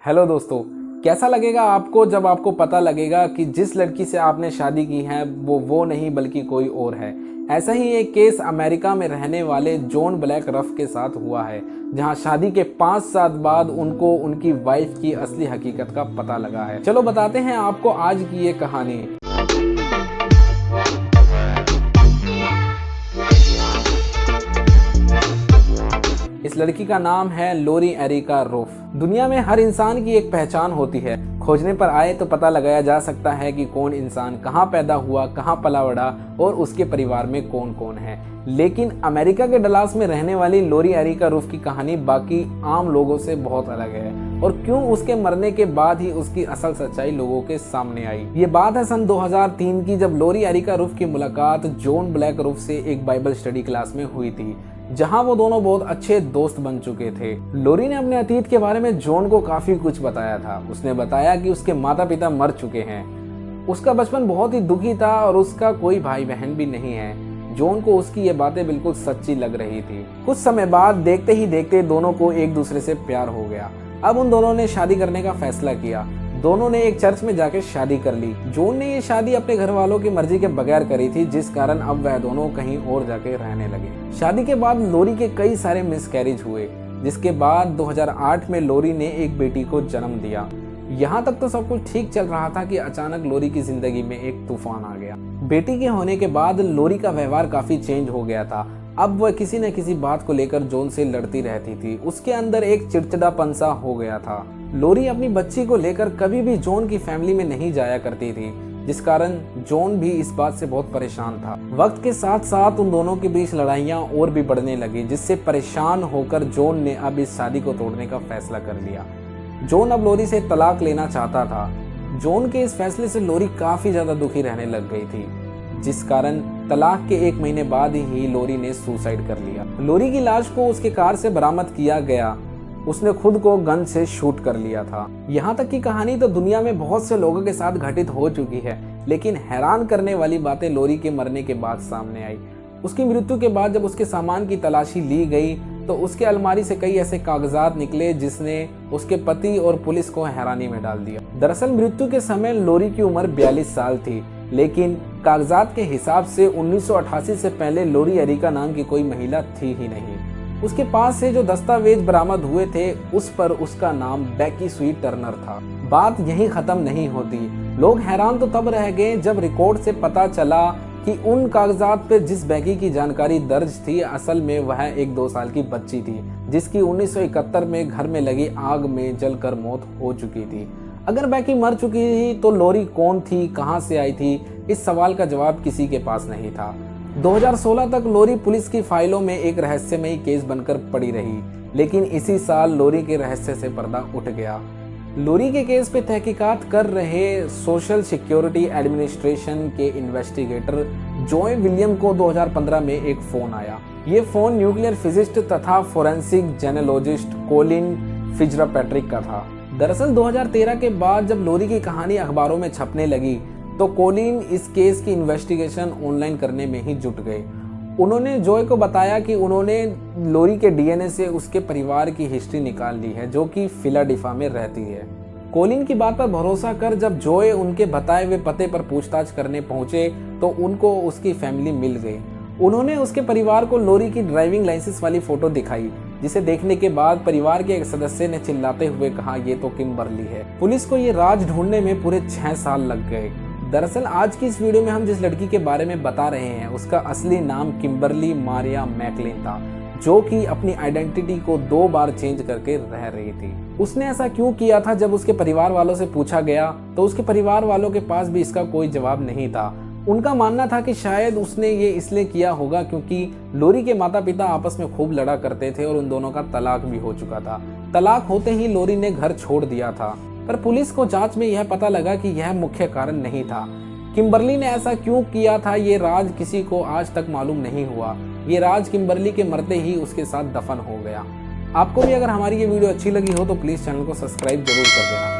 Hello दोस्तों, कैसा लगेगा आपको जब आपको पता लगेगा कि जिस लड़की से आपने शादी की है वो नहीं बल्कि कोई और है। ऐसा ही एक केस अमेरिका में रहने वाले जॉन ब्लैक रफ के साथ हुआ है, जहां शादी के 5 साल बाद उनको उनकी वाइफ की असली हकीकत का पता लगा है। चलो बताते हैं आपको आज की ये कहानी। इस लड़की का नाम है लोरी एरिका रूफ। दुनिया में हर इंसान की एक पहचान होती है। खोजने पर आए तो पता लगाया जा सकता है कि कौन इंसान कहाँ पैदा हुआ, कहाँ पला बढ़ा और उसके परिवार में कौन कौन है। लेकिन अमेरिका के डलास में रहने वाली लोरी एरिका रूफ की कहानी बाकी आम लोगों से बहुत अलग है, और क्यों उसके मरने के बाद ही उसकी असल सच्चाई लोगों के सामने आई। ये बात है सन 2003 की, जब लोरी एरिका रूफ की मुलाकात जॉन ब्लैक रूफ से एक बाइबल स्टडी क्लास में हुई थी, जहां वो दोनों बहुत अच्छे दोस्त बन चुके थे। लोरी ने अपने अतीत के बारे में जॉन को काफी कुछ बताया था। उसने बताया कि उसके माता पिता मर चुके हैं, उसका बचपन बहुत ही दुखी था और उसका कोई भाई बहन भी नहीं है। जॉन को उसकी ये बातें बिल्कुल सच्ची लग रही थी। कुछ समय बाद देखते ही देखते दोनों को एक दूसरे से प्यार हो गया। अब उन दोनों ने शादी करने का फैसला किया। दोनों ने एक चर्च में जाकर शादी कर ली। जॉन ने ये शादी अपने घर वालों की मर्जी के बगैर करी थी, जिस कारण अब वह दोनों कहीं और जाके रहने लगे। शादी के बाद लोरी के कई सारे मिसकैरेज हुए, जिसके बाद 2008 में लोरी ने एक बेटी को जन्म दिया। यहाँ तक तो सब कुछ ठीक चल रहा था कि अचानक लोरी की जिंदगी में एक तूफान आ गया। बेटी के होने के बाद लोरी का व्यवहार काफी चेंज हो गया था। अब वह किसी न किसी बात को लेकर जॉन से लड़ती रहती थी। उसके अंदर एक चिड़चिड़ापन सा हो गया था। लोरी अपनी बच्ची को लेकर कभी भी जॉन की फैमिली में नहीं जाया करती थी, जिस कारण जॉन भी इस बात से बहुत परेशान था। वक्त के साथ साथ उन दोनों के बीच लड़ाइयाँ और भी बढ़ने लगी, जिससे परेशान होकर जॉन ने अब इस शादी को तोड़ने का फैसला कर लिया। जॉन अब लोरी से तलाक लेना चाहता था। जॉन के इस फैसले से लोरी काफी ज्यादा दुखी रहने लग गई थी, जिस कारण तलाक के 1 महीने बाद ही लोरी ने सुसाइड कर लिया। लोरी की लाश को उसके कार से बरामद किया गया। उसने खुद को गन से शूट कर लिया था। यहाँ तक की कहानी तो दुनिया में बहुत से लोगों के साथ घटित हो चुकी है, लेकिन हैरान करने वाली बातें लोरी के मरने के बाद सामने आई। उसकी मृत्यु के बाद जब उसके सामान की तलाशी ली गई तो उसके अलमारी से कई ऐसे कागजात निकले जिसने उसके पति और पुलिस को हैरानी में डाल दिया। दरअसल मृत्यु के समय लोरी की उम्र 42 साल थी, लेकिन कागजात के हिसाब से 1988 से पहले लोरी एरिका नाम की कोई महिला थी ही नहीं। उसके पास से जो दस्तावेज बरामद हुए थे उस पर उसका नाम बेकी स्वीट टर्नर था। बात यहीं खत्म नहीं होती। लोग हैरान तो तब रह गए जब रिकॉर्ड से पता चला कि उन कागजात पर जिस बेकी की जानकारी दर्ज थी, असल में वह एक 2 साल की बच्ची थी, जिसकी 1971 में घर में लगी आग में जलकर मौत हो चुकी थी। अगर बेकी मर चुकी थी तो लोरी कौन थी, कहां से आई थी? इस सवाल का जवाब किसी के पास नहीं था। 2016 तक लोरी पुलिस की फाइलों में एक रहस्यमयी केस बनकर पड़ी रही, लेकिन इसी साल लोरी के रहस्य से पर्दा उठ गया। लोरी के केस पे तहकीकात कर रहे सोशल सिक्योरिटी एडमिनिस्ट्रेशन के इन्वेस्टिगेटर जॉय विलियम को 2015 में एक फोन आया। ये फोन न्यूक्लियर फिजिस्ट तथा फोरेंसिक जेनेलॉजिस्ट कोलिन फिट्जपैट्रिक का था। दरअसल 2013 के बाद जब लोरी की कहानी अखबारों में छपने लगी तो कोलिन इस केस की इन्वेस्टिगेशन ऑनलाइन करने में ही जुट गए। उन्होंने जॉय को बताया कि उन्होंने लोरी के डीएनए से उसके परिवार की हिस्ट्री निकाल ली है, जो कि फिलाडेल्फिया में रहती है। कोलिन की बात पर भरोसा कर जब जॉय उनके बताए हुए पते पर पूछताछ करने पहुंचे तो उनको उसकी फैमिली मिल गई। उन्होंने उसके परिवार को लोरी की ड्राइविंग लाइसेंस वाली फोटो दिखाई, जिसे देखने के बाद परिवार के एक सदस्य ने चिल्लाते हुए कहा, ये तो किम्बरली है। पुलिस को ये राज ढूंढने में पूरे 6 साल लग गए। दरअसल आज की इस वीडियो में हम जिस लड़की के बारे में बता रहे हैं उसका असली नाम किम्बरली मारिया मैकलिन था, जो कि अपनी आइडेंटिटी को 2 बार चेंज करके रह रही थी। उसने ऐसा क्यों किया था? जब उसके परिवार वालों से पूछा गया तो उसके परिवार वालों के पास भी इसका कोई जवाब नहीं था। उनका मानना था कि शायद उसने ये इसलिए किया होगा क्योंकि लोरी के माता पिता आपस में खूब लड़ा करते थे और उन दोनों का तलाक भी हो चुका था। तलाक होते ही लोरी ने घर छोड़ दिया था, पर पुलिस को जांच में यह पता लगा कि यह मुख्य कारण नहीं था। किम्बरली ने ऐसा क्यों किया था ये राज किसी को आज तक मालूम नहीं हुआ। ये राज किम्बरली के मरते ही उसके साथ दफन हो गया। आपको भी अगर हमारी ये वीडियो अच्छी लगी हो तो प्लीज़ चैनल को सब्सक्राइब जरूर कर देना।